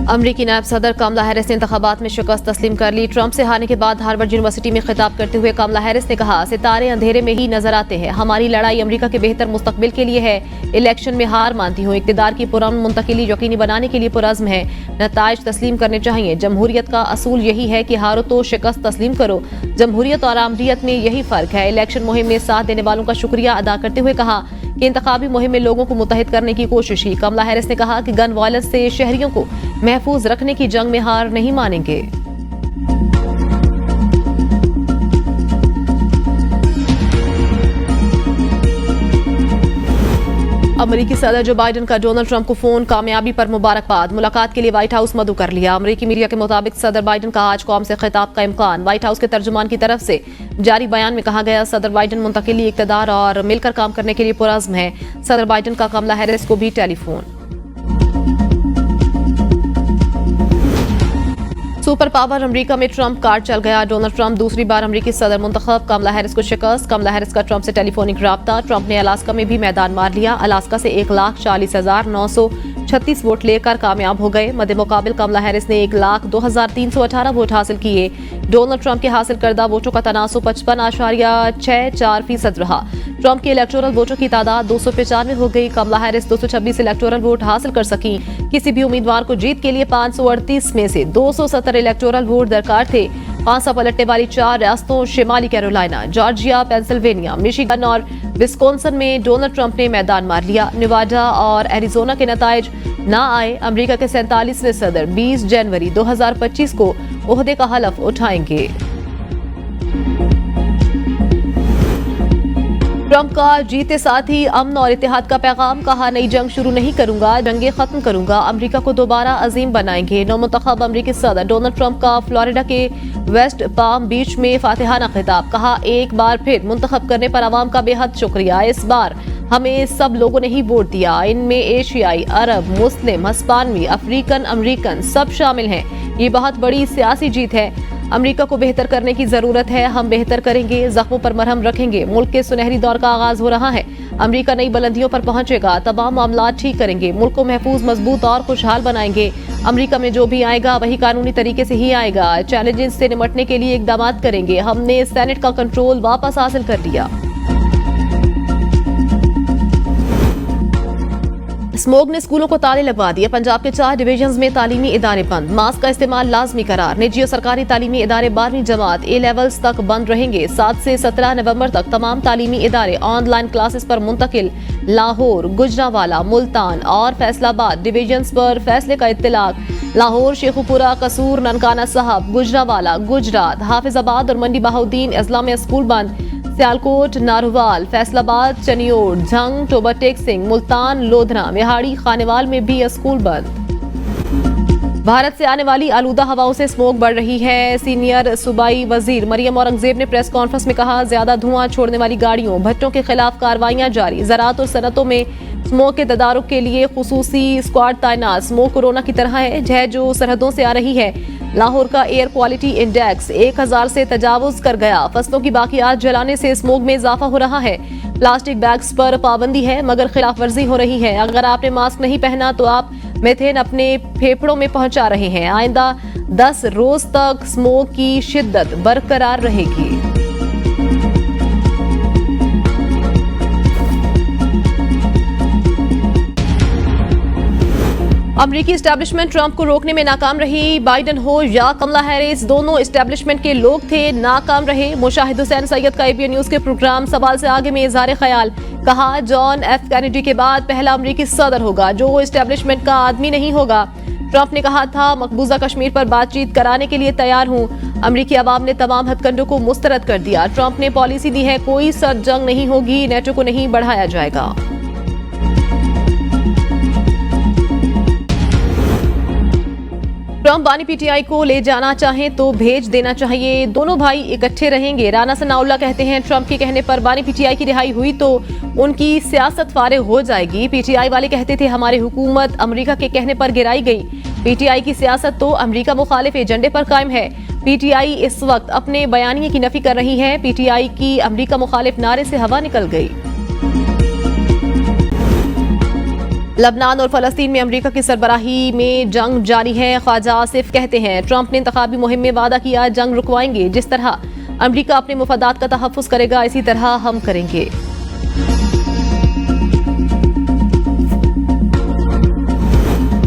अमरीकी नायब सदर कमला हैरिस ने इंतखाबात में शिकस्त तस्लीम कर ली। ट्रंप से हारने के बाद हार्वर्ड यूनिवर्सिटी में खिताब करते हुए कमला हैरिस ने कहा, सितारे अंधेरे में ही नजर आते हैं। हमारी लड़ाई अमरीका के बेहतर मुस्तकबिल के लिए है। इलेक्शन में हार मानती हूँ, इक़्तिदार की पुरअमन मुंतकिली यकीनी बनाने के लिए पुरअज़्म है। नताइज तस्लीम करने चाहिए। जमहूरियत का असूल यही है कि हारो तो शिकस्त तस्लीम करो। जमहूरियत और आमरीयत में यही फर्क है। इलेक्शन मुहिम में साथ देने वालों का शुक्रिया अदा करते हुए कहा कि इंतखाबी मुहिम में लोगों को मुत्तहिद करने की कोशिश की। कमला हैरिस ने कहा कि गन वायलेंस से शहरियों को महफूज रखने की जंग में हार नहीं मानेंगे। अमरीकी सदर जो बाइडेन का डोनाल्ड ट्रंप को फोन, कामयाबी पर मुबारकबाद। मुलाकात के लिए व्हाइट हाउस मदऊ कर लिया। अमरीकी मीडिया के मुताबिक सदर बाइडेन का आज कौम से खिताब का इम्कान। व्हाइट हाउस के तर्जुमान की तरफ से जारी बयान में कहा गया, सदर बाइडेन मुंतकिली, इक़्तिदार और मिलकर काम करने के लिए पुरअज़्म है। सदर बाइडेन का कमला हैरिस को भी टेलीफोन। सुपर पावर अमेरिका में ट्रंप कार्ड चल गया। डोनाल्ड ट्रंप दूसरी बार अमेरिकी सदर मुंतखब। कमला हैरिस को शिकस्त। कमला हैरिस का ट्रंप से टेलीफोनिक राब्ता। ट्रंप ने अलास्का में भी मैदान मार लिया। अलास्का से 1,40,936 वोट लेकर कामयाब हो गए। मध्य मुकाबिल कमला हैरिस ने 1,02,318 वोट हासिल किए। डोनाल्ड ट्रंप के हासिल करदा वोटों का तनासुब 55.64% रहा। ट्रंप के इलेक्टोरल वोटों की तादाद 295 हो गई। कमला हैरिस 226 इलेक्टोरल वोट हासिल कर सकी। किसी भी उम्मीदवार को जीत के लिए 538 में से 270 इलेक्टोरल वोट दरकार थे। 500 पलटने वाली 4 रियासतों शिमाली कैरोलिना, जॉर्जिया, पेंसिल्वेनिया, मिशिगन और विस्कॉन्सिन में डोनाल्ड ट्रंप ने मैदान मार लिया। नेवाडा और एरिजोना के नताइज ना आए। अमेरिका के 47वें सदर 20 जनवरी 2025 को ओहदे का हलफ उठाएंगे। ट्रंप का जीते साथ ही अमन और इत्तेहाद का पैगाम। कहा, नई जंग शुरू नहीं करूंगा, जंगे खत्म करूंगा। अमेरिका को दोबारा अजीम बनाएंगे। नौमुंतखब अमेरिकी सदर डोनाल्ड ट्रंप का फ्लोरिडा के वेस्ट पाम बीच में फातिहाना खिताब। कहा, एक बार फिर मुंतखब करने पर अवाम का बेहद शुक्रिया। इस बार हमें सब लोगों ने ही वोट दिया। इनमें एशियाई, अरब, मुस्लिम, हिस्पानवी, अफ्रीकन अमेरिकन सब शामिल हैं। ये बहुत बड़ी सियासी जीत है। अमेरिका को बेहतर करने की जरूरत है। हम बेहतर करेंगे, जख्मों पर मरहम रखेंगे। मुल्क के सुनहरी दौर का आगाज हो रहा है। अमेरिका नई बुलंदियों पर पहुंचेगा। तमाम मामला ठीक करेंगे। मुल्क को महफूज, मजबूत और खुशहाल बनाएंगे। अमेरिका में जो भी आएगा वही कानूनी तरीके से ही आएगा। चैलेंजेस से निपटने के लिए इकदाम करेंगे। हमने सेनेट का कंट्रोल वापस हासिल कर लिया। स्मोग ने स्कूलों को ताले लगवा दिए। पंजाब के 4 डिवीजन्स में तालीमी इदारे बंद। मास्क का इस्तेमाल लाजमी करार। निजी और सरकारी तालीमी इदारे 12वीं जमात ए लेवल्स तक बंद रहेंगे। 7 से 17 नवंबर तक तमाम तालीमी इदारे ऑनलाइन क्लासेस पर मुंतकिल। लाहौर, गुजरांवाला, मुल्तान और फैसलाबाद डिवीजन्स पर फैसले का इत्तलाक। लाहौर, शेखुपुरा, कसुर, ननकाना साहब, गुजरांवाला, गुजरात, हाफिजाबाद और मंडी बहाउद्दीन अजला में स्कूल बंद। सियालकोट, नारोवाल, फैसलाबाद, चनियोट, झंग, टोबा टेक्सिंग, मुल्तान, लोधना, मेहाड़ी, खानेवाल में भी स्कूल बंद। भारत से आने वाली आलूदा हवाओं से स्मोक बढ़ रही है। सीनियर सूबाई वजीर मरियम औरंगजेब ने प्रेस कॉन्फ्रेंस में कहा, ज्यादा धुआं छोड़ने वाली गाड़ियों, भट्टों के खिलाफ कार्रवाइयां जारी। ज़राअत और सनतों में स्मोक के तदारुक के लिए खुसूसी स्क्वाड तैनात। स्मोक कोरोना की तरह है जो सरहदों से आ रही है। लाहौर का एयर क्वालिटी इंडेक्स 1000 से तजावुज कर गया। फसलों की बाकियात जलाने से स्मोक में इजाफा हो रहा है। प्लास्टिक बैग्स पर पाबंदी है मगर खिलाफ वर्जी हो रही है। अगर आपने मास्क नहीं पहना तो आप मीथेन अपने फेफड़ों में पहुंचा रहे हैं। आइंदा 10 रोज तक स्मोक की शिद्दत बरकरार रहेगी। अमरीकी एस्टैब्लिशमेंट ट्रंप को रोकने में नाकाम रही। बाइडेन हो या कमला हैरिस, दोनों एस्टैब्लिशमेंट के लोग थे, नाकाम रहे। मुशाहिद हुसैन सैयद का एबीएन न्यूज के प्रोग्राम सवाल से आगे में इज़हार ख्याल। कहा, जॉन एफ कैनेडी के बाद पहला अमरीकी सदर होगा जो एस्टैब्लिशमेंट का आदमी नहीं होगा। ट्रंप ने कहा था, मकबूजा कश्मीर पर बातचीत कराने के लिए तैयार हूं। अमरीकी अवाम ने तमाम हथकंडों को मुस्तरद कर दिया। ट्रंप ने पॉलिसी दी है, कोई सर्द जंग नहीं होगी, नेटो को नहीं बढ़ाया जाएगा। ट्रंप बानी पीटीआई को ले जाना चाहें तो भेज देना चाहिए। दोनों भाई इकट्ठे रहेंगे। राना सनाउल्लाह कहते हैं, ट्रंप के कहने पर बानी पीटीआई की रिहाई हुई तो उनकी सियासत फारिग हो जाएगी। पीटीआई वाले कहते थे, हमारी हुकूमत अमेरिका के कहने पर गिराई गई। पीटीआई की सियासत तो अमेरिका मुखालिफ एजेंडे पर कायम है। पीटीआई इस वक्त अपने बयानिए की नफी कर रही है। पीटीआई की अमेरिका मुखालिफ नारे से हवा निकल गई। लबनान और फलस्तीन में अमेरिका की सरबराही में जंग जारी है। ख्वाजा आसिफ कहते हैं ट्रंप ने इंतखाबी मुहिम में वादा किया जंग रुकवाएंगे। जिस तरह अमेरिका अपने मुफादात का तहफ़्फ़ुज़ करेगा इसी तरह हम करेंगे।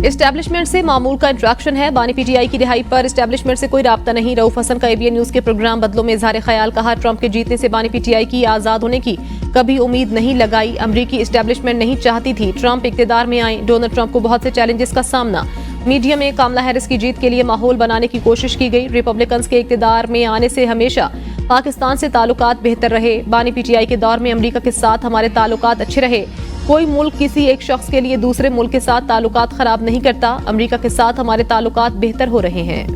एस्टैब्लिशमेंट से मामूल का इंट्रैक्शन है। बानी पीटीआई की रिहाई पर एस्टैब्लिशमेंट से कोई राब्ता नहीं। रऊफ हसन का एबीएन न्यूज के प्रोग्राम बदलों में इजहार ख्याल। कहा ट्रंप के जीतने से बानी पीटीआई की आजाद होने की कभी उम्मीद नहीं लगाई। अमरीकी एस्टैब्लिशमेंट नहीं चाहती थी ट्रंप इक्तिदार में आए। डोनाल्ड ट्रंप को बहुत से चैलेंजेस का सामना। मीडिया में कामला हैरिस की जीत के लिए माहौल बनाने की कोशिश की गई। रिपब्लिकन्स के इक्तिदार में आने से हमेशा पाकिस्तान से ताल्लुकात बेहतर रहे। बानी पीटीआई के दौर में अमरीका के साथ हमारे ताल्लुकात अच्छे रहे। कोई मुल्क किसी एक शख्स के लिए दूसरे मुल्क के साथ ताल्लुकात खराब नहीं करता। अमरीका के साथ हमारे ताल्लुकात बेहतर हो रहे हैं।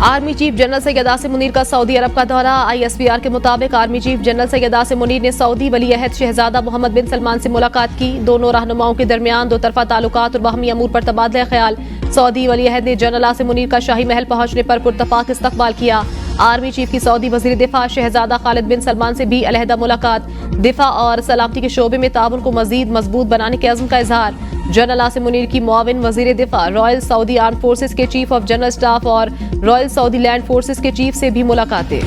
Army chief general Syed Asim Munir का सऊदी अरब का दौरा। आईएसपीआर के मुताबिक army chief general Syed Asim Munir ने सऊदी वली अहद शहजादा मोहम्मद बिन सलमान से मुलाकात की। दोनों रहनुमाओं के दरमियान दो तरफा ताल्लुकात और बाहमी अमूर पर तबादला ख्याल। सऊदी वली अहद ने जनरल आसिम मुनीर का शाही महल पहुंचने पर पुरतफाक इस्तकबाल किया। आर्मी चीफ की सऊदी वजीर दिफा शहजादा खालिद बिन सलमान से भी अलहदा मुलाकात। दिफा और सलामती के शोबे में ताउन को मजीद मजबूत बनाने के अज़्म का इजहार। जनरल आसिम मुनीर की मुआविन वजीर दिफा रॉयल सऊदी आर्म फोर्सेस के चीफ ऑफ जनरल स्टाफ और रॉयल सऊदी लैंड फोर्सेस के चीफ से भी मुलाकातें।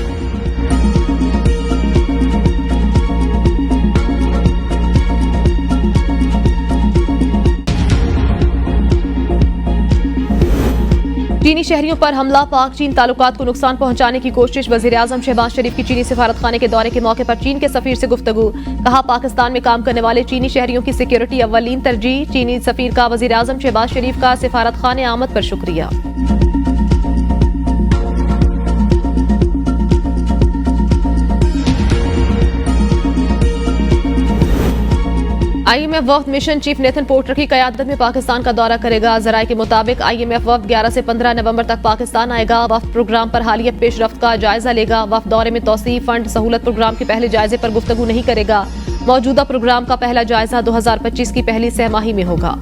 चीनी शहरियों पर हमला। पाक चीन ताल्लुकात को नुकसान पहुंचाने की कोशिश। वजीर आजम शहबाज शरीफ की चीनी सिफारत खाने के दौरे के मौके पर चीन के सफीर से गुफ्तगू। कहा पाकिस्तान में काम करने वाले चीनी शहरियों की सिक्योरिटी अव्वलीन तरजीह। चीनी सफीर का वजीर आजम शहबाज शरीफ का सिफारत खाने आमद पर शुक्रिया। आईएमएफ वफ्द मिशन चीफ नेथन पोर्टर की क़यादत में पाकिस्तान का दौरा करेगा। ज़राए के मुताबिक आईएमएफ वफ्द 11 से 15 नवंबर तक पाकिस्तान आएगा। वफ्द प्रोग्राम पर हालिया पेशरफ्त का जायजा लेगा। वफ्द दौरे में तौसीफ फंड सहूलत प्रोग्राम के पहले जायजे पर गुफ्तगू नहीं करेगा। मौजूदा प्रोग्राम का पहला जायजा 2025 की पहली सहमाही में होगा।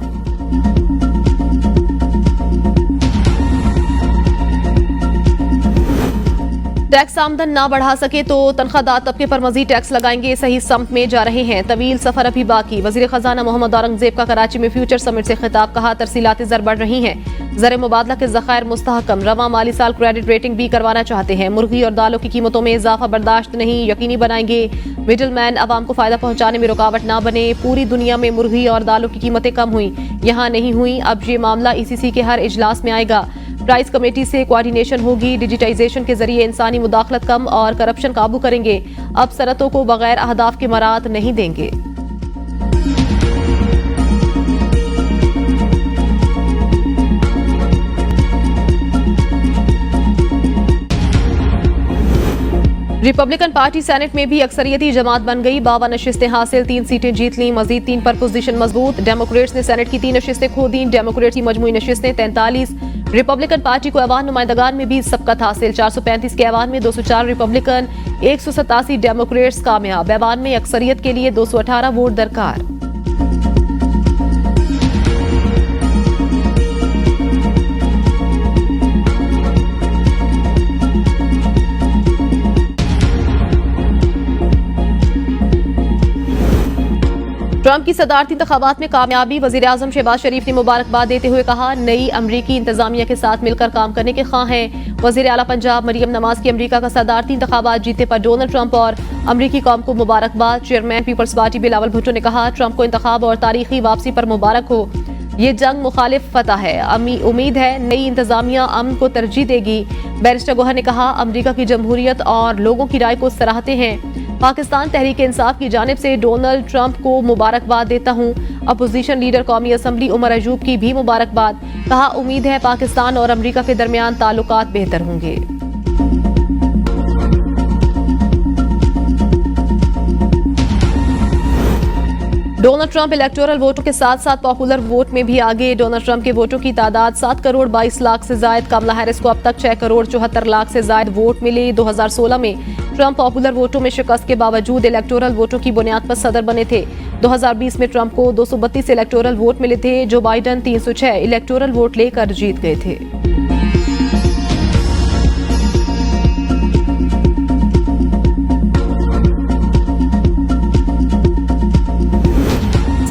टैक्स आमदन ना बढ़ा सके तो तनख्वाहदार तबके पर मजीद टैक्स लगाएंगे। सही समत में जा रहे हैं। तवील सफर अभी बाकी। वजीर खजाना मोहम्मद औरंगजेब का कराची में फ्यूचर समिट से खिताब। कहा तरसीलाती ज़र बढ़ रही हैं। ज़र मुबादला के ज़खायर मुस्तहकम। रवा माली साल क्रेडिट रेटिंग भी करवाना चाहते हैं। मुर्गी और दालों की कीमतों में इजाफा बर्दाश्त नहीं। यकीनी बनाएंगे मिडल मैन अवाम को फायदा पहुंचाने में रुकावट ना बने। पूरी दुनिया में मुर्गी और दालों की कीमतें कम हुई, यहाँ नहीं हुई। अब ये मामला ईसीसी के हर इजलास में आएगा। प्राइस कमेटी से कोऑर्डिनेशन होगी। डिजिटाइजेशन के जरिए इंसानी मुदाखलत कम और करप्शन काबू करेंगे। अब सनतों को बगैर अहदाफ के मरात नहीं देंगे। रिपब्लिकन पार्टी सेनेट में भी अक्सरियती जमात बन गई। 52 नशिस्तें हासिल, 3 सीटें जीत लीं। मजीद 3 पर पोजीशन मजबूत। डेमोक्रेट्स ने सेनेट की 3 नशिस्तें खो दी। डेमोक्रेट्स की मजमूई नशिस्तें 43। रिपब्लिकन पार्टी को ऐवान नुमाइंदगान में भी सबकत हासिल। 435 के ऐवान में 204 रिपब्लिकन, 187 डेमोक्रेट्स कामयाब। ऐवान में अक्सरियत के लिए 218 वोट दरकार। ट्रंप की सदारती इंतखाबात में कामयाबी। वजीर आजम शहबाज शरीफ ने मुबारकबाद देते हुए कहा नई अमरीकी इंतजामिया के साथ मिलकर काम करने के ख्वाह हैं। वजीर आला पंजाब मरियम नवाज की अमरीका का सदारती इंतखाबात जीतने पर डोनाल्ड ट्रंप और अमरीकी कौम को मुबारकबाद। Chairman Peoples Party Bilawal Bhutto ने कहा ट्रंप को इंतखाब और तारीखी वापसी पर मुबारक हो। ये जंग मुखालिफ फतह है। उम्मीद है नई इंतजामिया अमन को तरजीह देगी। बैरिस्टर गोहर ने कहा अमरीका की जमहूरियत और लोगों की राय को सराहते हैं। पाकिस्तान तहरीक इंसाफ की जानिब से डोनाल्ड ट्रंप को मुबारकबाद देता हूं। अपोजिशन लीडर कौमी असम्बली उमर अयूब की भी मुबारकबाद। कहा उम्मीद है पाकिस्तान और अमरीका के दरमियान ताल्लुकात बेहतर होंगे। डोनाल्ड ट्रंप इलेक्टोरल वोटों के साथ साथ पॉपुलर वोट में भी आगे। डोनाल्ड ट्रंप के वोटों की तादाद 7 करोड़ 22 लाख से जायद। कमला हैरिस को अब तक 6 करोड़ 74 लाख से जायद वोट मिले। 2016 में ट्रंप पॉपुलर वोटों में शिकस्त के बावजूद इलेक्टोरल वोटों की बुनियाद पर सदर बने थे। 2020 में ट्रंप को 232 इलेक्टोरल वोट मिले थे। जो बाइडन 306 इलेक्टोरल वोट लेकर जीत गए थे।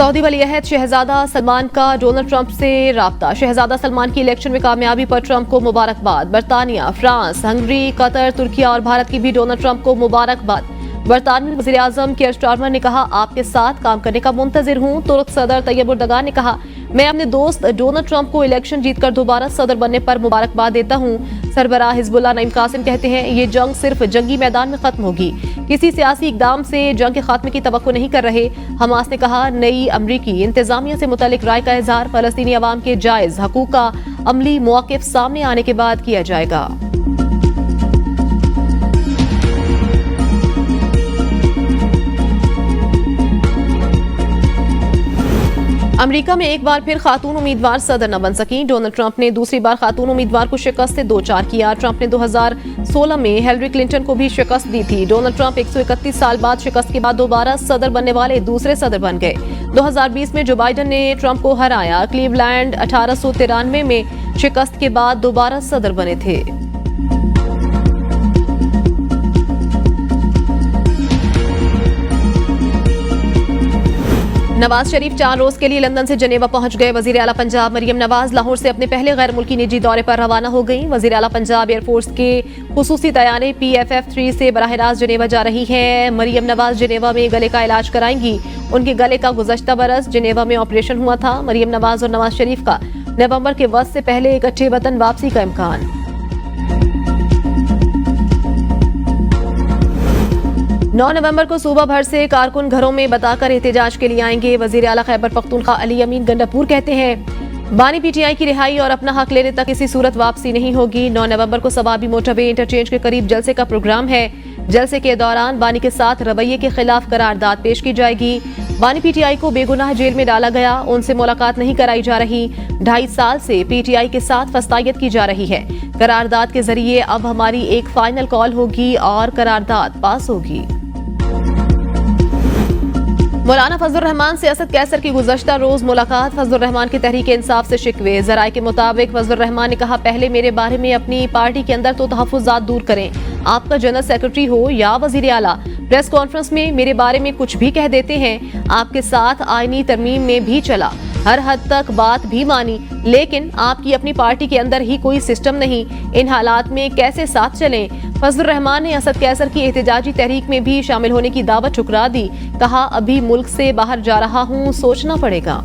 सऊदी वलीअहद शहजादा सलमान का डोनाल्ड ट्रंप से राब्ता। शहजादा सलमान की इलेक्शन में कामयाबी पर ट्रंप को मुबारकबाद। बरतानिया, फ्रांस, हंगरी, कतर, तुर्की और भारत की भी डोनाल्ड ट्रंप को मुबारकबाद। बरतानवी वज़ीर आज़म कियर स्टारमर ने कहा, आपके साथ काम करने का मुंतजिर हूँ। तुर्क सदर तैयब उर्दगान ने कहा, मैं अपने दोस्त डोनाल्ड ट्रंप को इलेक्शन जीतकर दोबारा सदर बनने पर मुबारकबाद देता हूँ। सरबराह हिजबुल्लाह नईम कासिम कहते हैं, ये जंग सिर्फ जंगी मैदान में खत्म होगी, किसी सियासी इकदाम से जंग के खात्मे की तवक्को नहीं कर रहे। हमास ने कहा, नई अमरीकी इंतजामिया से मुतालिक राय का इजहार फलस्तीनी अवाम के जायज हकूक का अमली मौक़िफ़ सामने आने के बाद किया जाएगा। अमेरिका में एक बार फिर खातून उम्मीदवार सदर न बन सकी। डोनाल्ड ट्रंप ने दूसरी बार खातून उम्मीदवार को शिकस्त से 2-4 किया। ट्रंप ने 2016 में हिलरी क्लिंटन को भी शिकस्त दी थी। डोनाल्ड ट्रंप 131 साल बाद शिकस्त के बाद दोबारा सदर बनने वाले दूसरे सदर बन गए। 2020 में जो बाइडेन ने ट्रंप को हराया। क्लीवलैंड 1893 में शिकस्त के बाद दोबारा सदर बने थे। नवाज शरीफ 4 रोज के लिए लंदन से जनेवा पहुंच गए। वजीर आला पंजाब मरियम नवाज लाहौर से अपने पहले गैर मुल्की निजी दौरे पर रवाना हो गई। वजीर आला पंजाब एयरफोर्स के खुसूसी तैयारी PFF-3 से बराह रास्त जनेवा जा रही है। मरियम नवाज जनेवा में गले का इलाज कराएंगी। उनके गले का गुज़श्ता बरस जनेवा में ऑपरेशन हुआ था। मरियम नवाज और नवाज शरीफ का नवंबर के वक्त से पहले इकट्ठे वतन वापसी का इम्कान। 9 नवंबर को सूबा भर से कारकुन घरों में बताकर एहतजाज के लिए आएंगे। वजीर आला खैबर पख्तूनख्वा अली अमीन गंडापुर कहते हैं, बानी PTI की रिहाई और अपना हक लेने तक किसी सूरत वापसी नहीं होगी। 9 नवंबर को सवाबी मोटरवे इंटरचेंज के करीब जलसे का प्रोग्राम है। जलसे के दौरान बानी के साथ रवैये के खिलाफ करारदाद पेश की जाएगी। बानी PTI को बेगुनाह जेल में डाला गया, उनसे मुलाकात नहीं कराई जा रही। 2.5 साल से PTI के साथ फस्तायत की जा रही है। करारदाद के जरिए अब हमारी एक फाइनल कॉल होगी और करारदाद पास होगी। मौलाना फजलुर रहमान से असद कैसर की गुज़श्ता रोज मुलाकात। फजलुर रहमान की तहरीक इंसाफ से शिकवे। ज़राए के मुताबिक फजलुर रहमान ने कहा, पहले मेरे बारे में अपनी पार्टी के अंदर तो तहफ़्फ़ुज़ात दूर करें। आपका जनरल सेक्रेटरी हो या वज़ीर आला, प्रेस कॉन्फ्रेंस में मेरे बारे में कुछ भी कह देते हैं। आपके साथ आईनी तरमीम में भी चला, हर हद तक बात भी मानी, लेकिन आपकी अपनी पार्टी के अंदर ही कोई सिस्टम नहीं। इन हालात में कैसे साथ चलें? फजलुर रहमान ने असद कैसर की एहतजाजी तहरीक में भी शामिल होने की दावत ठुकरा दी। कहा, अभी मुल्क से बाहर जा रहा हूं, सोचना पड़ेगा।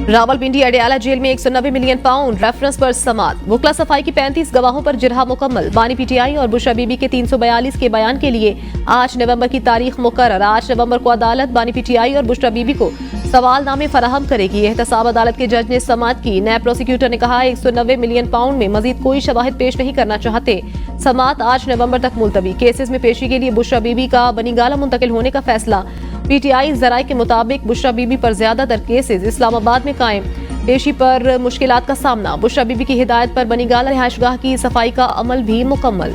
रावलपिंडी अडयाला जेल में 190 मिलियन पाउंड रेफरेंस पर समात। वकला सफाई की 35 गवाहों पर जिरहा मुकम्मल। बानी PTI और बुशरा बीबी के 342 के बयान के लिए 8 नवंबर की तारीख मुकर्रर। 8 नवंबर को अदालत बानी PTI और बुशरा बीबी को सवालनामे फराहम करेगी। एहतसाब अदालत के जज ने समात की। नैब प्रोसिक्यूटर ने कहा, 190 मिलियन पाउंड में मजीद कोई शवाहिद पेश नहीं करना चाहते। समात 8 नवंबर तक मुलतवी। केसेस में पेशी के लिए बुशरा बीबी का बनीगाला मुंतकिल होने का फैसला। PTI ज़राए के मुताबिक बुशरा बीबी पर ज्यादातर केसेस इस्लामाबाद में कायम। पेशी पर मुश्किलात का सामना। बुशरा बीबी की हिदायत पर बनीगाला रिहाइशगाह की सफाई का अमल भी मुकम्मल।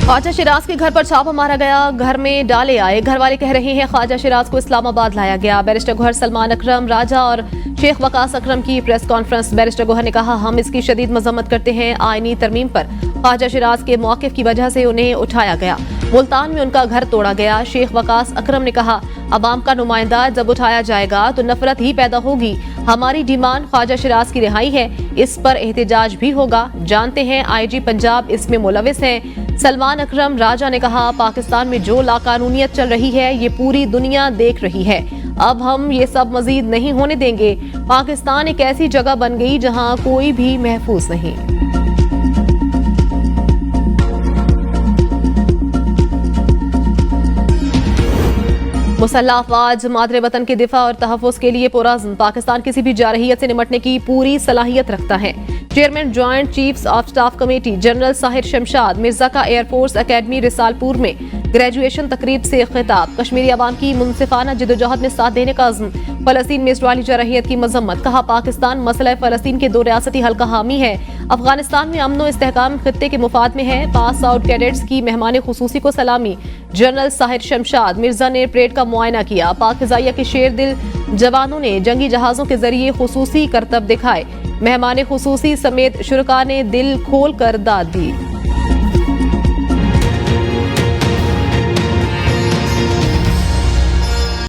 ख्वाजा शिराज के घर पर छापा मारा गया। घर में डाले आए। घर वाले कह रहे हैं, ख्वाजा शिराज को इस्लामाबाद लाया गया। बैरिस्टर गौहर सलमान अकरम राजा और शेख वकास अकरम की प्रेस कॉन्फ्रेंस। बैरिस्टर गौहर ने कहा, हम इसकी शदीद मजम्मत करते हैं। आईनी तरमीम पर ख्वाजा शिराज के मौक़िफ़ की वजह से उन्हें उठाया गया। मुल्तान में उनका घर तोड़ा गया। शेख वकास अकरम ने कहा, अवाम का नुमाइंदा जब उठाया जाएगा तो नफरत ही पैदा होगी। हमारी डिमांड ख्वाजा शिराज की रिहाई है। इस पर एहतजाज भी होगा। जानते हैं IG पंजाब इसमें मुलविस हैं। सलमान अकरम राजा ने कहा, पाकिस्तान में जो लाकानूनियत चल रही है ये पूरी दुनिया देख रही है। अब हम ये सब मजीद नहीं होने देंगे। पाकिस्तान एक ऐसी जगह बन गई जहां कोई भी महफूज नहीं। मुसल्लह अफवाज मादरे वतन के दिफा और तहफ़्फ़ुज़ के लिए पुरअज़्म। पाकिस्तान किसी भी जारहियत से निमटने की पूरी सलाहियत रखता है। Chairman joint chiefs of staff committee general Sahir Shamshad Mirza का एयरफोर्स अकेडमी रिसालपुर में ग्रेजुएशन तकरीब से खिताब। कश्मीरी अवाम की मुनसिफाना जिदोजहद में साथ देने का अज़्म। फ़लस्तीन में इसराइली जारहियत की मजम्मत। कहा, पाकिस्तान मसला फ़लस्तीन के 2 रियासती हल का हामी है। अफगानिस्तान में अमन व इस्तेहकाम खित्ते के मुफाद में है। पास आउट कैडेट्स की मेहमान खुसूसी को सलामी। जनरल साहिर शमशाद मिर्जा ने परेड का मुआयना किया। पाक फ़िज़ाइया के शेर दिल जवानों ने जंगी जहाज़ों के जरिए खुसूसी करतब दिखाए। मेहमान खुसूसी समेत शुरका ने दिल खोल कर दाद दी।